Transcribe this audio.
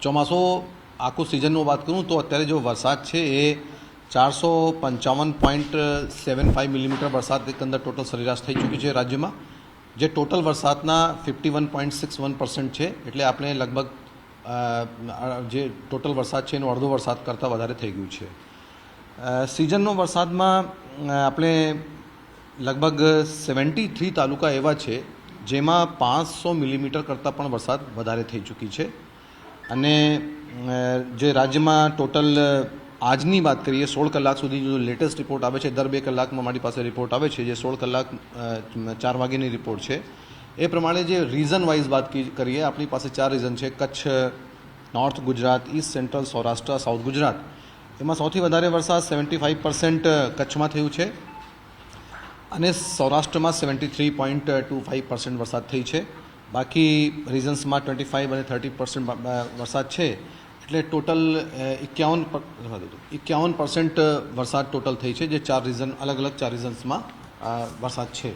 ચોમાસો આખું સિઝનનું વાત કરું તો અત્યારે જો વરસાદ છે એ 455.75 મિલીમીટર વરસાદ એકંદર ટોટલ સરેરાશ થઈ ચૂકી છે રાજ્યમાં, જે ટોટલ વરસાદના 51.61% છે. એટલે આપણે લગભગ જે ટોટલ વરસાદ છે એનો અડધો વરસાદ કરતાં વધારે થઈ ગયું છે. સિઝનનો વરસાદમાં આપણે લગભગ 73 તાલુકા એવા છે જેમાં 500 મિલીમીટર કરતાં પણ વરસાદ વધારે થઈ ચૂકી છે. અને જે રાજ્યમાં ટોટલ આજની વાત કરીએ 16 કલાક સુધી જો લેટેસ્ટ રિપોર્ટ આવે છે, દર 2 કલાકમાં મારી પાસે રિપોર્ટ આવે છે, જે 16 કલાક 4 વાગ્યાની રિપોર્ટ છે. એ પ્રમાણે જે રીઝન વાઇઝ વાત કરીએ, આપણી પાસે 4 રીઝન છે: Kutch, north Gujarat, East central, Saurashtra, south Gujarat. એમાં સૌથી વધારે વરસાદ 75% કચ્છમાં થયું છે અને સૌરાષ્ટ્રમાં 73.25% વરસાદ થઈ છે. બાકી રીઝન્સમાં 25 અને 30% વરસાદ છે. એટલે ટોટલ 51% વરસાદ ટોટલ થઈ છે, જે 4 રીઝન અલગ અલગ 4 રીઝન્સમાં વરસાદ છે.